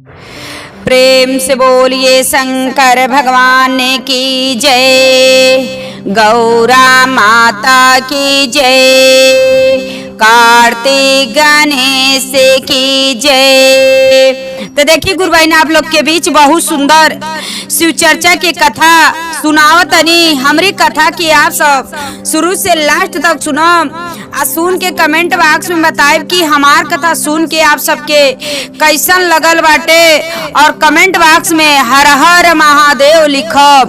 प्रेम से बोलिए शंकर भगवान की जय, गौरा माता की जय, कार्तिक गणेश की जय। तो देखिए गुरु भाई ने आप लोग के बीच बहुत सुंदर शिव चर्चा की कथा सुनावत नहीं। हमारी कथा की आप सब शुरू से लास्ट तक सुनो और सुन के कमेंट बॉक्स में बताए कि हमार कथा सुन के आप सबके कैसन लगल बाटे, और कमेंट बॉक्स में हर हर महादेव लिखब।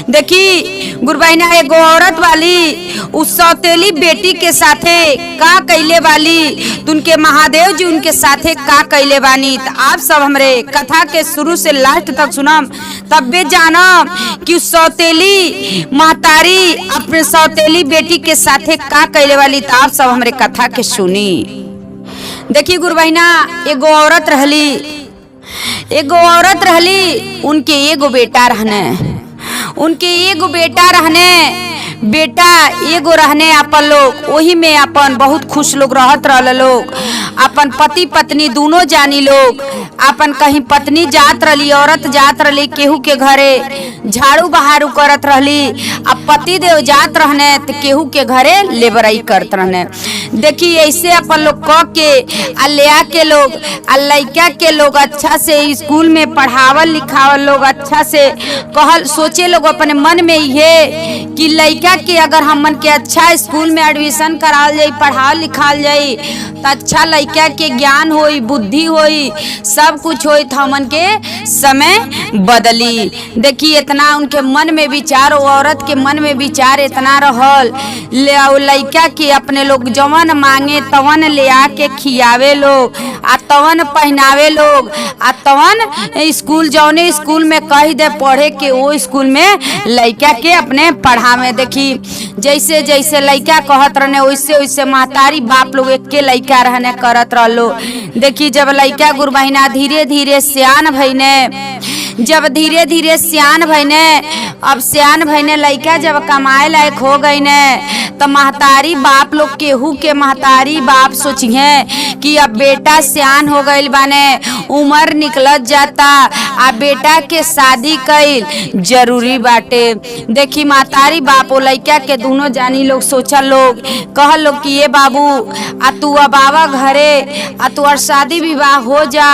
देखी गुरु भाई ने एगो औरत वाली उस सौतेली बेटी के साथे का कैले वाली, तो उनके महादेव जी उनके साथे का कैले बानी। तो आप सब हमरे कथा के शुरू से लास्ट तक सुनम, तब भी जानम कि उस सौतेली महतारी अपने सौतेली बेटी के साथे का कैले वाली। तो आप सब हमरे कथा के सुनी। देखिए गुरु भाई ना एगो औरत रहली, उनके एगो बेटा रहने, बेटा एगो रहने अपन लोग वही में अपन बहुत खुश लोग रहत रहल लोग। अपन पति पत्नी दोनों जानी लोग, अपन कहीं पत्नी जात रहली, औरत जात रहली केहू के घरे झाड़ू बहारू करत रहली, अब पति देव जात रहने तो केहू के घरे लेबराई करत रहने। देखी ऐसे अपन लोग कह के ले के लोग लड़का के लोग अच्छा से स्कूल में पढ़ावल लिखावल लोग अच्छा से कहल सोचे लोग अपने मन में ये कि लड़का के अगर हमन के अच्छा स्कूल में एडमिशन कराल जाई, पढ़ावल लिखाल जाई तो अच्छा लड़का के ज्ञान होई, बुद्धि होई, सब कुछ होई, तो हमन के समय बदली। देखी इतना उनके मन में विचार, औरत के मन में विचार इतना रहल, लड़का के अपने लोग जवन मांगे तवन ले आके खियावे लोग, आ तवन पहनावे लोग, आ तवन स्कूल जौने स्कूल में कह दे पढ़े के वो स्कूल में लड़का के अपने पढ़ावे। देखी जैसे जैसे लड़का कहत रहने वैसे वैसे महतारी बाप लोग एक के लड़का रहने करत रहलो। देखी जब लड़का गुरु बहिना धीरे धीरे सियान भइने, जब धीरे धीरे सियान भइने, अब सियान भइने लड़का जब कमाए लायक हो गई ने, तो महतारी बाप लोग केहू के महतारी बाप सोचिए कि अब बेटा सियान हो गई बाने, उम्र निकलत जाता, आ बेटा के शादी कईल जरूरी बाटे। देखी महतारी बाप वो लड़का के दोनों जानी लोग सोचा लोग कह लोग कि ये बाबू आ तू अब आवा घरे, आ तू शादी विवाह हो जा,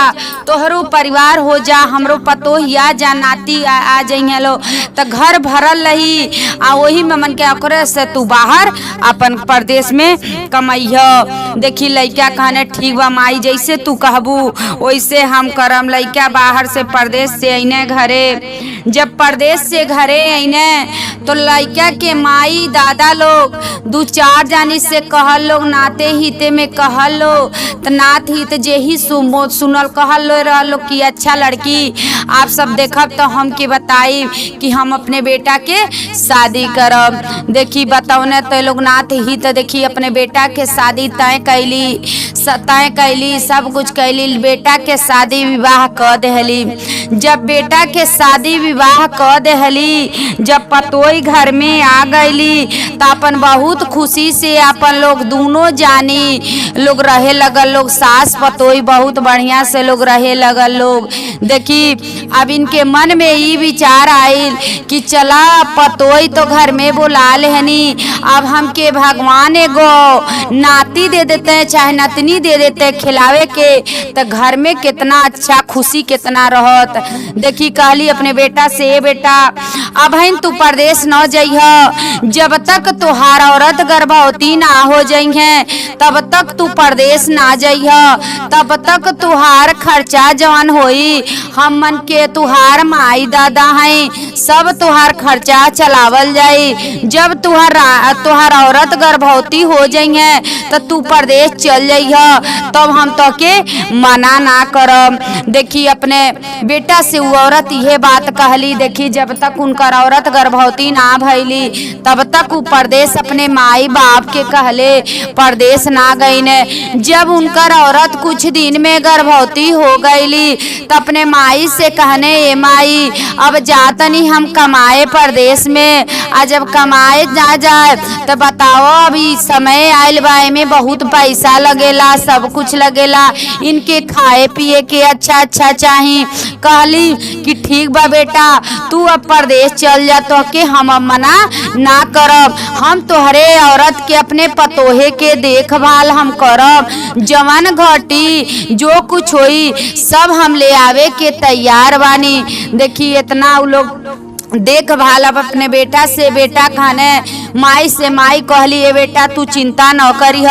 तोहरो परिवार हो जा, हमरो पतो या जा नाती आ जाइए लो, तो घर भरल रही, आ वही में मन के ओकरे से तू बाहर अपन प्रदेश में कमैह। देखी लड़का कहने ठीक बा माई, जैसे तू कहबू वैसे हम करम। लड़का बाहर से प्रदेश से अइने घरे, जब प्रदेश से घरे अइने तो लड़का के माई दादा लोग दू चार जानी से कहल लोग, नाते हिते में कहल लो, तो नात हित जे ही सुनल कहल लो रह लो कि अच्छा लड़की आप सब देखब तो हम के बताई कि हम अपने बेटा के शादी करब। देखी बताओने तो लोग नात हित देखी अपने बेटा के शादी तय कैली, सब कुछ कैली, बेटा के शादी विवाह कर देहली। जब बेटा के शादी विवाह कर देहली, जब पतोई घर में आ गईली, तो अपन बहुत खुशी से अपन लोग दोनों जानी लोग रहे लगल लोग, सास पतोई बहुत बढ़िया से लोग रहे लगल लोग। देखी अब इनके मन में ये विचार आयल कि चला पतोई तो घर में बुला लेहनी, अब हमके भगवान एगो नाती दे देते हैं चाहे नतनी दे देते हैं खिलावे के, तो घर में कितना अच्छा खुशी कितना रहत। देखी कहली अपने बेटा से, बेटा अब तू प्रदेश न जइह, जब तक तुहार औरत गर्भवती ना हो जइहे तब तक तू प्रदेश ना जइह, तब तक तुहार खर्चा जवन होई हम मन के तुहार माई दादा हैं सब तुहार खर्चा चलावल जाई। जब तुहार औरत गर्भवती हो जइहे तो तू प्रदेश चल जइह, तब हम तो के मना ना करब। देखी अपने बेटा से वो औरत यह बात कहली। देखी जब तक उनकर औरत गर्भवती ना भइली तब तक वो प्रदेश अपने माई बाप के कहले प्रदेश ना गई ने। जब उनकर औरत कुछ दिन में गर्भवती हो गईली तो अपने माई से कहने, ये माई अब जातनी हम कमाए प्रदेश में, आ जब कमाए ना जाए तो बताओ अभी समय आयल बा, में बहुत पैसा लगेला, सब कुछ लगेला, इनके खाए पिए के अच्छा अच्छा चाही। कहली कि ठीक बा बेटा, तू अब परदेश चल जा, तो के हम मना ना करब। हम तोहरे औरत के अपने पतोहे के देखभाल हम करब, जवन घटी जो कुछ होई सब हम ले आवे के तैयार बानी। देखी इतना उ लोग देखभाल अब अपने बेटा से। बेटा खाने माई से माई कहली, ए बेटा तू चिंता न करी,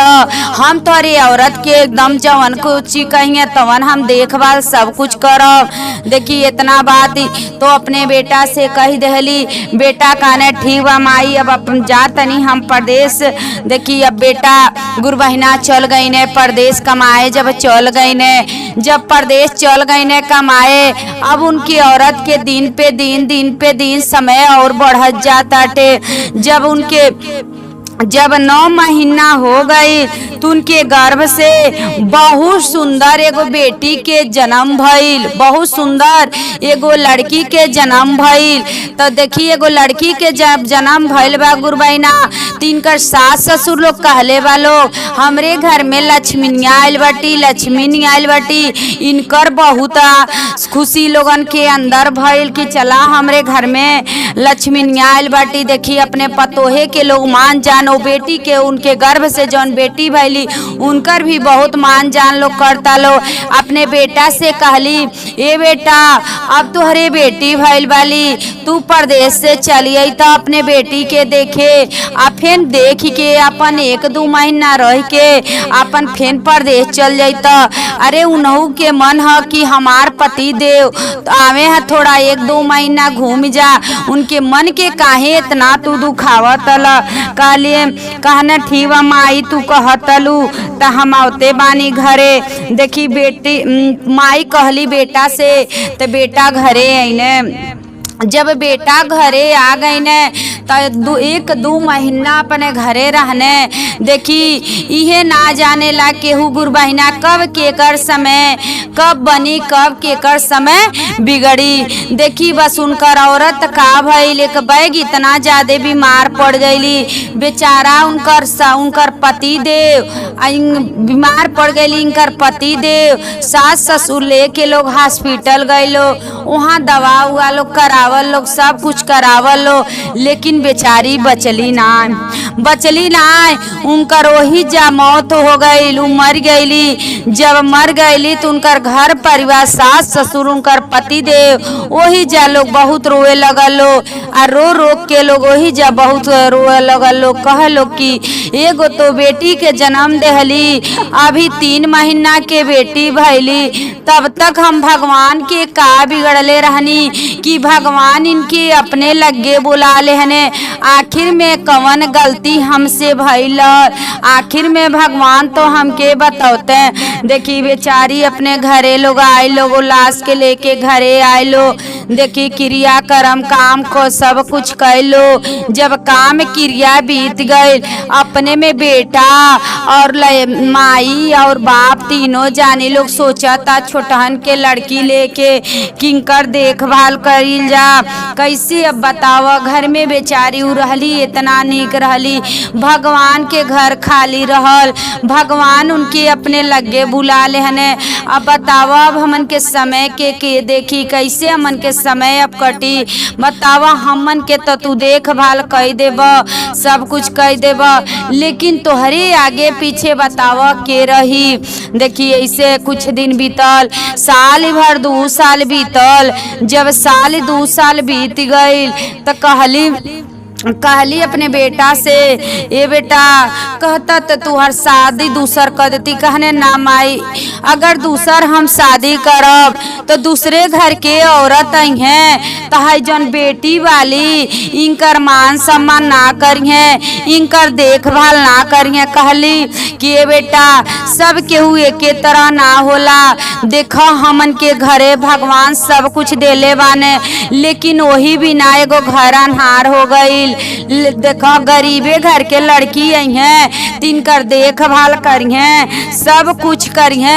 हम तोरी औरत के एकदम जवन कुछ कहिए तवन हम देखभाल सब कुछ करब। देखी इतना बात तो अपने बेटा से कही दहली। बेटा कहने ठीक बा माई, अब अपन जा तनी हम परदेश। देखी अब बेटा गुरबहिना चल गई ने परदेश कमाए। जब चल गई ने, जब परदेश चल गई ने कमाए, अब उनकी औरत के दिन पे दिन समय और बढ़त जाताटे। जब 9 महीना हो गई तो उनके गर्भ से बहुत सुंदर एगो बेटी के जन्म भइल, बहुत सुंदर एगो लड़की के जन्म भइल। तो देखी एगो लड़की के जब जन्म भइल बा गुरबहिना, तिनकर सास ससुर लोग कहले बा लोग, हमरे घर में लक्ष्मीनिया आइल बाटी, लक्ष्मी आइल बाटी। इनकर बहुत खुशी लोगन के अंदर भइल कि चला हमरे घर में लक्ष्मीनिया आइल बाटी। देखी अपने पतोहे के लोग मान जान, बेटी के उनके गर्भ से जौन बेटी भैली उनकर भी बहुत मान जान लोग करता लो। अपने बेटा से कहली, ए बेटा अब तुहरे बेटी भैल वाली, तू परदेश से चली आई तो अपने बेटी के देखे, आ फिर देख के अपन 1-2 महीना रह के अपन फिर परदेश चल जाता। अरे उन्हू के मन है कि हमार पति देव तो आवे है, थोड़ा 1-2 महीना घूम जा, उनके मन के काहे इतना तू दुखावत कहली। कहना ठीक बा माई, तू कहतलू तो हम आवते बानी घरे। देखी बेटी माई कहली बेटा से, तो बेटा घरे आईने। जब बेटा घरे आ गई ने तो 1-2 महीना अपने घरे रहने। देखी इहे ना जाने ला केहू गुरबहिना कब केकर समय कब बनी, कब केकर समय बिगड़ी। देखी बस उनकर औरत का भइल, एक बैग इतना ज्यादा बीमार पड़ गईली बेचारा। उनकर पति देव बीमार पड़ गईली, इनकर पति देव सास ससुर लेके लोग हॉस्पिटल गए लो, वहाँ दवा उवा लोग करावल लोग, सब कुछ करावल लो, लेकिन बेचारी बचली ना। उनकर वही जा मौत हो गई, मर गईली। जब मर गईली तो उनकर घर परिवार सास ससुर उनकर पति देव वही जा लोग बहुत रोए लगल लो, और रो के लोग वही जा बहुत रोए लगल लो। कह लो कि एगो तो बेटी के जन्म देहली, अभी 3 महीना के बेटी भैली, तब तक हम भगवान के का बिगड़ले रहनी कि भगवान इनके अपने लगे बुला लेहने। आखिर में कवन गलती हमसे भइल, आखिर में भगवान तो हमके बतौते। देखी बेचारी अपने घरे लोग आए, लोग लाश के लेके घरे आए लो। देखी क्रिया कर्म काम को सब कुछ कैलो। जब काम क्रिया बीत गए, अपने में बेटा और माई और बाप तीनों जाने लोग सोचा था छोटहन के लड़की लेके किंकर देखभाल करिल जा। कैसे अब बतावा, घर में बेचारी उ रहली, इतना नीक रहली, भगवान के घर खाली रहल, भगवान उनके अपने लगे बुला लेहने। अब बतावा अब हमन के समय के देखी कैसे हमन के समय अब कटी। बतावा हमन के तो तू देखभाल कर देब, सब कुछ कर देब, लेकिन तोहरे आगे पीछे बतावा के रही। देखिए ऐसे कुछ दिन बीतल, साल भर 2 साल बीतल। जब 2 साल बीत गई तो कहली अपने बेटा से, ए बेटा कहता तो तुहर शादी दूसर कर देती। कहने ना माई, अगर दूसर हम शादी करब तो दूसरे घर के औरत आई हैं, तहाई जन बेटी वाली इनकर मान सम्मान ना करिए, इनकर देखभाल ना करिए। कहली कि ए बेटा सब केहू एके तरह ना होला, देखो हमन के घरे भगवान सब कुछ देले बाने, लेकिन वही भी ना एगो घर अन्हार हो गईल। देखो गरीबे घर के लड़की आई हैं, तिनकर देखभाल करिए, सब कुछ करिए,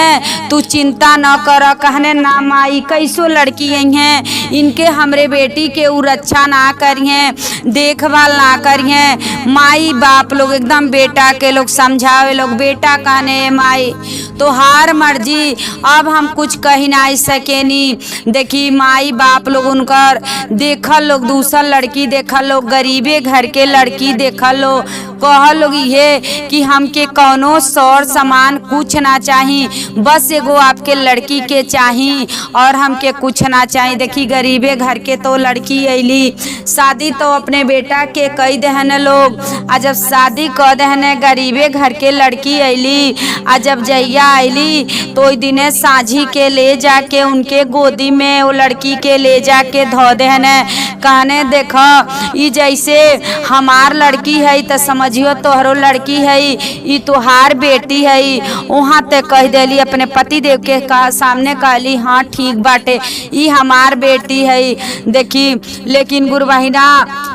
तू चिंता न कर। कहने ना माई कैसो लड़की आई हैं, इनके हमरे बेटी के उ रक्षा ना करिए, देखभाल ना करिए। माई बाप लोग एकदम बेटा के लोग समझावे लोग, बेटा कहने माई तो हार मर्जी, अब हम कुछ कही नहीं सकेनी। देखी माई बाप लोग उनकर देखल लोग, दूसर लड़की देखल लोग, गरीबे घर के लड़की देखल लोग, कह लोग ये कि हमके कौनो सौर सामान कुछ ना चाही, बस एगो आपके लड़की के चाही और हमके कुछ ना चाही। देखी गरीबे घर के तो लड़की अली, शादी तो अपने बेटा के कई दहने लोग, आ जब शादी कर दहने गरीबे घर के लड़की अली, आ जब जैया अली तो दिने साझी के ले जाके उनके गोदी में वो लड़की के ले जाके धो दहने, कहने देखो ई जैसे हमार लड़की है तो समझियो तोहरो लड़की है, ई तोहार बेटी है। वहाँ ते कह देली अपने पति देव के सामने कहली हाँ ठीक बाटे, ई हमार बेटी है। देखी लेकिन गुरु बहिना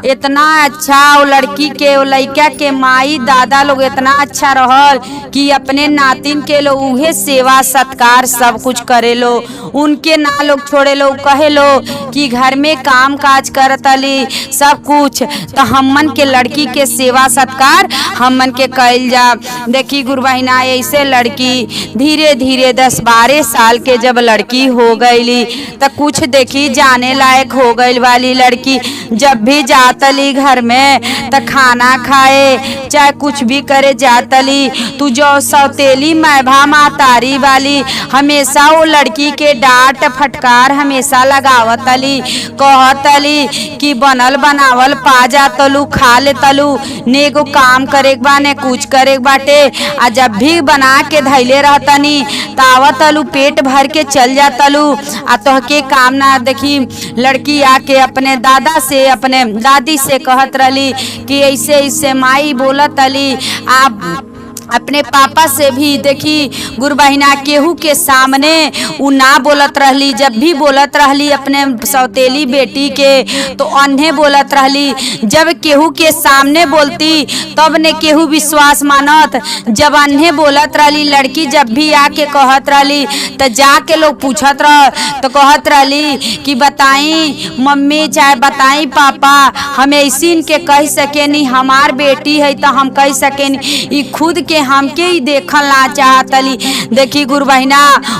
इतना अच्छा वो लड़की के, वो लड़का के माई दादा लोग इतना अच्छा रहल कि अपने नातिन के लोग उहे सेवा सत्कार सब कुछ करे लो, उनके ना लोग छोड़े लो, कहे लो कि घर में काम काज करतली सब कुछ, तो हमन के लड़की के सेवा सत्कार हमन के कइल जा। देखी गुरु बहिना ऐसे लड़की धीरे धीरे 10-12 साल के जब लड़की हो गईली तो कुछ देखी जाने लायक हो गई वाली लड़की, जब भी जातली घर में तो खाना खाए चाहे कुछ भी करे जातली, तू जो सौतेली मैभा मातारी वाली हमेशा वो लड़की के डांट फटकार हमेशा लगावतली, कहतली कि बनल बनावल पा जा तलू, खा ले तलू, ने को काम करे बा ने कुछ करे बाटे, आ जब भी बना के धैले रहतनी तावतलू पेट भर के चल जातलू, आ तो के काम ना। देखी लड़की आके अपने दादा से अपने दादी से कहत रही कि ऐसे ऐसे माई बोलत अली, आप अपने पापा से भी देखी गुरु बहिना केहू के सामने उ ना बोलत रहली, जब भी बोलत रहली अपने सौतेली बेटी के तो अन्हे बोलत रहली, जब केहू के सामने बोलती तब ने केहू विश्वास मानत, जब अन्हे बोलत रहली लड़की जब भी आके कहत रहली तो जाके लोग पूछत रह तो कहत रहली कि बताई मम्मी चाहे बताई पापा, हम ऐसी इनके कह सकेनी हमार बेटी है तो हम कह सकेनी, ई खुद के हमके ही देखल ना चाहतली। देखी गुरु बहिना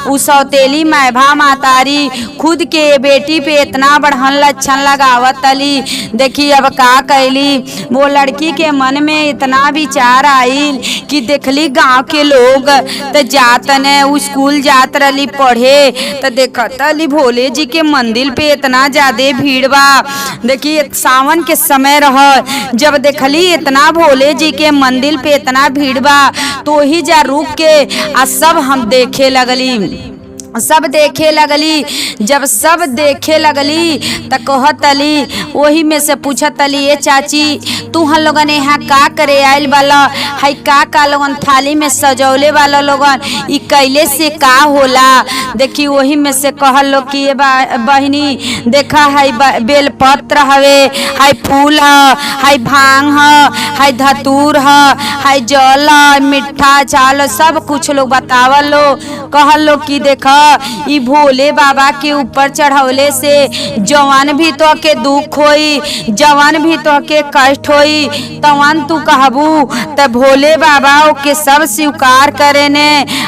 उ सौतेली मैभा मातारी खुद के बेटी पे इतना बढ़न लक्षण लगावतली। देखी अब का कैली, वो लड़की के मन में इतना विचार आइल कि देखली गांव के लोग तो जातने स्कूल जात रही पढ़े तो देखतली भोले जी के मंदिर पे इतना ज्यादा भीड़ बा। देखी सावन के समय रह, जब देखली इतना भोले जी के मंदिर पे इतना भीड़ बा तो ही जा रुक के आ सब हम देखे लगली, सब देखे लगली। जब सब देखे लगली तो कहतली, वही में से पूछतली ये चाची तू हम लोगन यहाँ का करे आयल वाला है, का लोगन थाली में सजौले वाला लोगन ई कैले से का होला। देखी वही में से कहल लो कि ये बहिनी देखा है बेलपत्र हवे, है फूल है भांग है धतूर है जल मिठा चाल सब कुछ लोग बतावल लो, कहल लो कि देखा ई भोले बाबा के ऊपर चढ़ौले से जवान भी तो के दुख होई, जवान भी तो के कष्ट होई, तवन तू कहबू त भोले बाबा के सब स्वीकार करे ने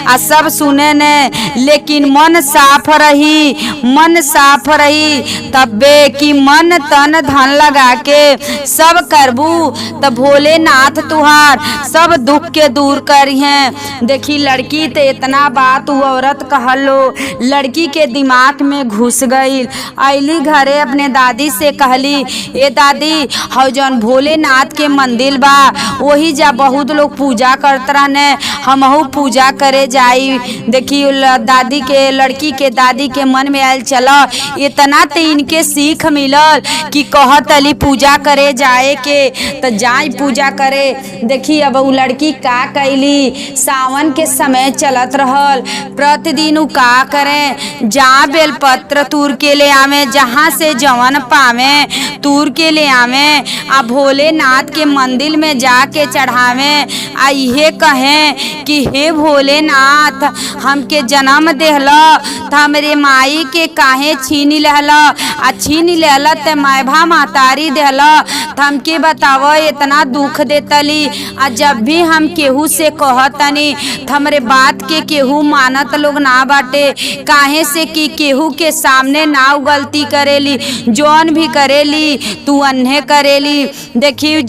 आ सब सुने ने, लेकिन मन साफ रही, मन साफ रही तबे कि मन तन धन लगा के सब करबू त भोलेनाथ तुहार सब दुख के दूर करिहे। देखी लड़की ते इतना बात वो औरत कहलो, लड़की के दिमाग में घुस गई। आइली घरे अपने दादी से कहली, ए दादी हौ जौन भोलेनाथ के मंदिर बा वही जा बहुत लोग पूजा करत रहने, हमहू पूजा करे जाई। देखी दादी के लड़की के दादी के मन में आयल चलो इतना तो इनके सीख मिलल कि कहत अली पूजा करे जाए के तो जाई पूजा करे। देखी अब वो लड़की का कैली, सावन के समय चलत रहल, प्रतिदिन उ का का करें, जहाँ बेलपत्र तूर के ले आवे, जहाँ से जवन पावे तूर के ले आवे, आ भोलेनाथ के मंदिर में जाके चढ़ावे। आ इहे कहें कि हे भोलेनाथ, हमके जन्म देहला त हमरे माई के काहे छीन लेहला, आ छीन लेहला त मैभा महतारी देहला त हमके बताव इतना दुख देतली। आ जब भी हम केहू से कहतनी त हमरे बात के केहू मानत लोग ना बाटे, काहे से कि केहू के सामने ना गलती करेली, जौन भी करेली तू अन्हे करेली। देखियो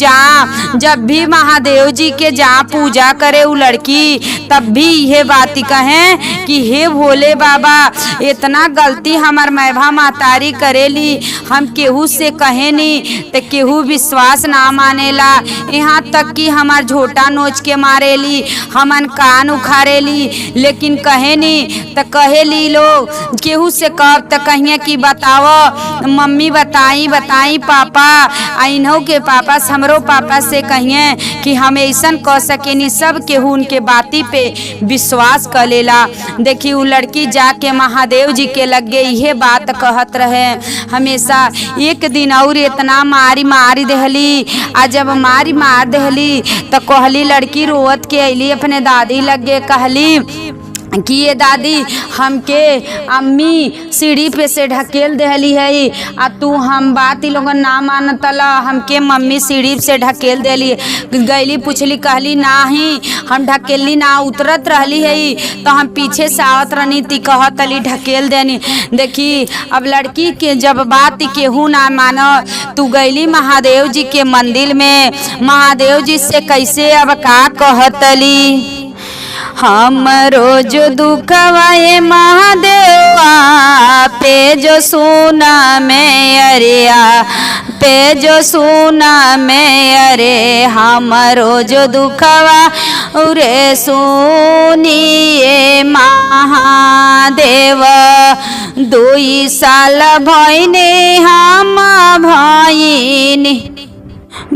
जब भी महादेव जी के जहाँ पूजा करे उ लड़की, तब भी यह बात कहें कि हे भोले बाबा, इतना गलती हमार मैभा महतारी करेली, हम केहू से कहे नी तो केहू विश्वास ना मानेला, यहाँ तक कि हमार झोटा नोच के मारेली, हमन कान उखाड़ेली, लेकिन कहे नी तो कहेली लोग केहू से कब तक कहिए कि बताओ मम्मी, बताई बताई पापा, इन्हों के पापा हमरो पापा से कहिए कि हम ऐसा कह सकेनी। सब केहू उनके बाती पे विश्वास कर लेला। देखी उ लड़की जाके महादेव जी के लगे यह बात कहत रहे हमेशा। एक दिन और इतना मारी देहली, आ जब मार देहली तो कहली लड़की रोवत के अली अपने दादी लगे, कहली कि ये दादी, हमके अम्मी सीढ़ी पे से ढकेल देहली है, आ तू हम बात ही लोगन ना मानतला, हमके मम्मी सीढ़ी से ढकेल देली। गईली पूछली, कहली नाही हम ढकेली ना, उतरत रहली है तो हम पीछे से आवत रहनी ती कहतली ढकेल देनी। देखी अब लड़की के जब बात केहू ना मानो, तू गईली महादेव जी के मंदिर में, महादेव जी से कैसे अब का कहतली, हम रोज दुखवाए महादेवा पे जो सुना में अरिया, पे जो सुना में अरे, हम रोज दुखवा उरे सुनिए महादेव। 2 साल भइने हम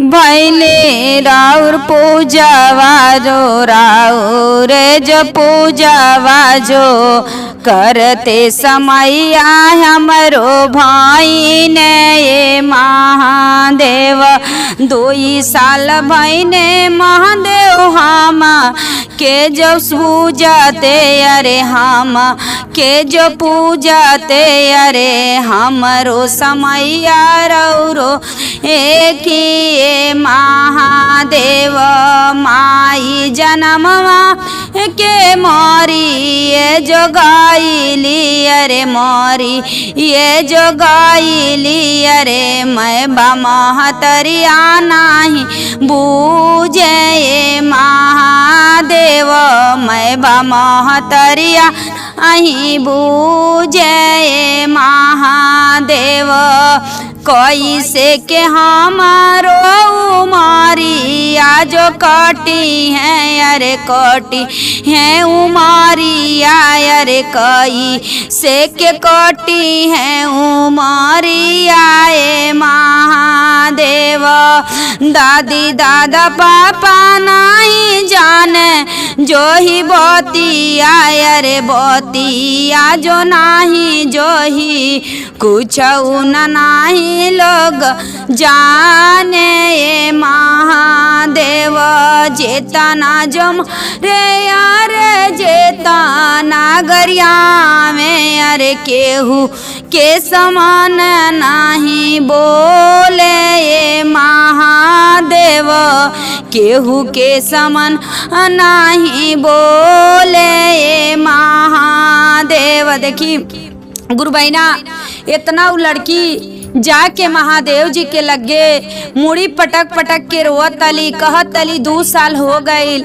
भैले राउर पूजावा जो, राउर जो पूजावा जो, करते समय हमरो भाई ने ये महादेव। 2 साल भइने महादेव हम के जो पूजते अरे, हम के जो पूजते अरे, हमरो समय रौरो एक ही महादेव। माई जन्मवा के मोरी ये जो गाइली अरे, मोरी ये जो गाइली अरे, मैं महतरिया नाही बूझे ये महादेव, मैं महतरिया अही बूझे महादेव। कैसे के हमारो उमरिया जो कटी है अरे, कटी है उमरिया अरे, कैसे के कटी है उमरिया ए महादेव। दादी दादा पापा नहीं जाने जो ही बतिया अरे, बतिया जो नाही जो ही कुछ न नाही लोग जाने ये महादेव। जेतना जम रे यार जेतना गरिया में अरे, केहू के समान नहीं बोले ये महादेव, केहू के समान नहीं बोले ये महादेव। देखी गुरु बहना, इतना वो लड़की जाके महादेव जी के लगे मुड़ी पटक पटक के रोवत तली, कहत तली 2 साल हो गई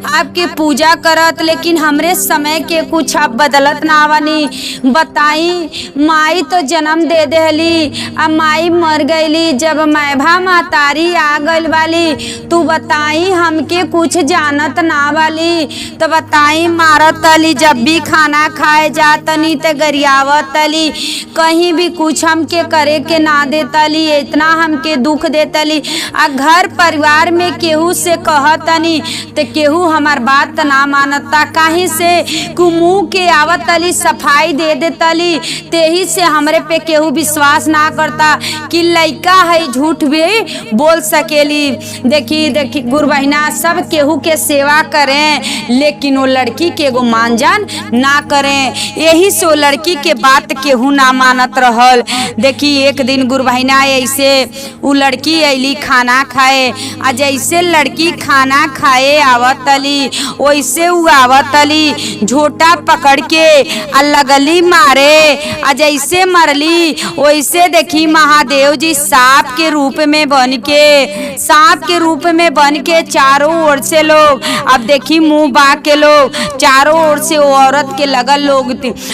आपके पूजा करत, लेकिन हमरे समय के कुछ आप बदलत ना बनी। बताई माई तो जन्म दे देली, अब माई मर गईली, जब मैभा महतारी आ गई वाली, तू बताई हमके कुछ जानत ना वाली। तो बताई मारत तली, जब भी खाना खाए जातनी तो गरियावत तली, कहीं भी कुछ हमके करे के ना देतली, इतना हमके दुख देतली। आ घर परिवार में केहू से कहतनी तो केहू हमार बात ना मानता, काहे से मुँह के आवतली सफाई दे देतली, तेही से हमरे पे केहू विश्वास ना करता कि लइका है झूठ भी बोल सकेली। देखी देखी गुरु बहिना, सब केहू के सेवा करें लेकिन वो लड़की के एगो मानजान ना करें, यही से वो लड़की के बात केहू ना मानत रहल। देखी एक दिन गुरु बहिना ऐसे वो लड़की अली खाना खाए, आ जैसे लड़की खाना खाए आवतली वैसे वो आवतली झोटा पकड़ के आ लगली मारे, आ जैसे मरली वैसे देखी महादेव जी सांप के रूप में बन के चारों ओर से लोग, अब देखी मुंह बा के लोग चारों ओर से वो औरत के लगल लोग।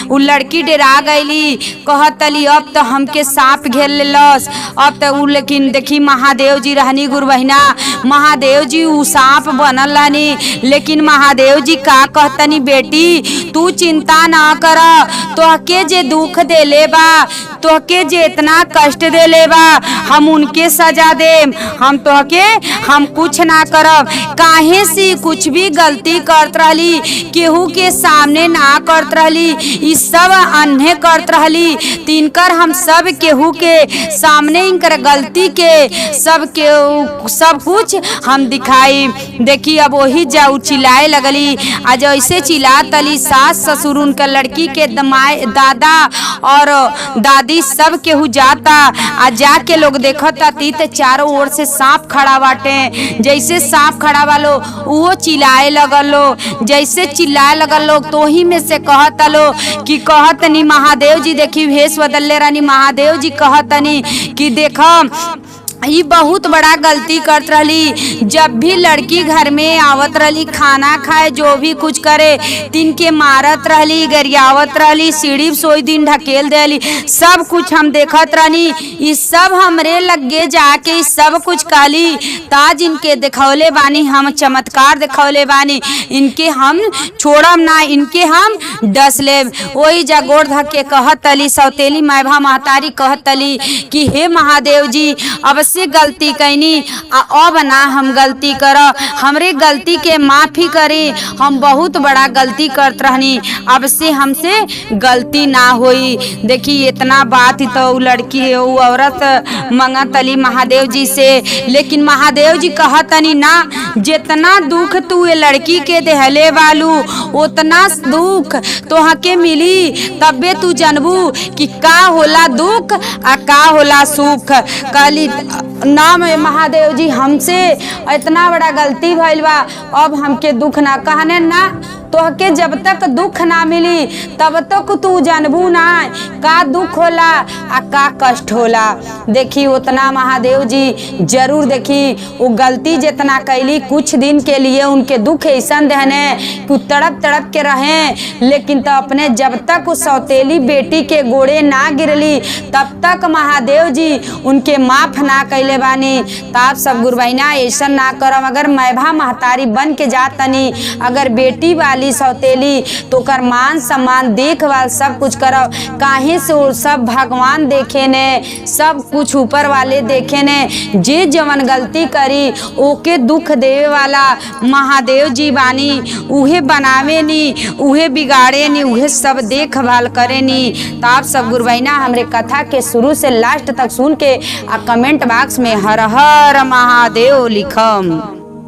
वो लड़की डरा गईली, कहतली अब तो हमके सांप घेर लेलस, अब तो लेकिन देखी महादेव जी रहनी गुरु बहिना, महादेव जी उ सांप बनल रहनी, लेकिन महादेव जी का कहतनी बेटी तू चिंता ना कर, तोहके जे दुख देले बा, तोहके जे इतना कष्ट देले बा, हम उनके सजा देम, हम तोहके हम कुछ ना करब। काहे से कुछ भी गलती करत रहली केहू के सामने ना करत रहली, ई सब अन्हे करत रहली, तिनकर हम सब केहू के सामने इनकर गलती के सब कुछ हम दिखाई। देखी अब वही जाऊ चिल्लाए लगली, आज ऐसे चिल्लातली सास ससुर उनका लड़की के दादा और दादी सब केहू जाता, आ जाके लोग देखता तो चारों ओर से सांप खड़ा बाटे, जैसे सांप खड़ा वालो वो चिल्लाए लगल लो, जैसे चिल्लाए लगल लोग तो ही में से कहतलो कि कहतनी महादेव जी देखी भेष बदलले रानी, महादेव जी कहतनी कि देखो ये बहुत बड़ा गलती करत रहली, जब भी लड़की घर में आवत रहली खाना खाए जो भी कुछ करे तिनके मारत रहली, गरियावत रहली, सीढ़ी सोई दिन ढकेल देली, सब कुछ हम देखत रहनी। ये सब हमरे लगे जाके सब कुछ कहली, ताज इनके दिखौले बानी, हम चमत्कार दिखौले बानी, इनके हम छोड़म ना, इनके हम डस लेब। वही जागोड़ धके कहतली सौतेली मैभा महतारी कहतली कि हे महादेव जी अब से गलती कैनी, अब ना हम गलती कर, हमरे गलती के माफी करी, हम बहुत बड़ा गलती करत रहनी, अब से हमसे गलती ना होई। देखी इतना बात ही तो लड़की वो औरत मंगतली महादेव जी से, लेकिन महादेव जी कहतनी ना, जितना दुख तू ये लड़की के देहले वालू उतना दुख तोहके मिली, तबे तू जानबू कि का होला दुख आ का होला सुख। कली नाम महादेव जी हमसे इतना बड़ा गलती भइल बा, अब हमके दुख ना कहने ना, तोहके जब तक दुख ना मिली तब तक तू जानबू ना का दुख होला आ का कष्ट होला। देखी उतना महादेव जी जरूर देखी वो गलती जितना कैली कुछ दिन के लिए उनके दुख ऐसा देने कि तड़प तड़प के रहें, लेकिन तो अपने जब तक उस सौतेली बेटी के गोड़े ना गिरली तब तक महादेव जी उनके माफ ना कैले बानी। तो आप सब गुरु बहिना ऐसा ना करम, अगर मैभा महतारी बन के जातनी, अगर बेटी वाली सौतेली तो कर मान सम्मान देखभाल सब कुछ करब, काहे से वो सब भगवान देखे ने, सब कुछ ऊपर वाले देखे ने, जे जवन गलती करी ओके दुख देवे वाला महादेव जी बानी, उहे बनावे नी, उहे बिगाड़े नी, उहे सब देखभाल करे नी। तो आप सब गुरु बहिना हमरे कथा के शुरू से लास्ट तक सुन के आ कमेंट बॉक्स में हर हर महादेव लिखम।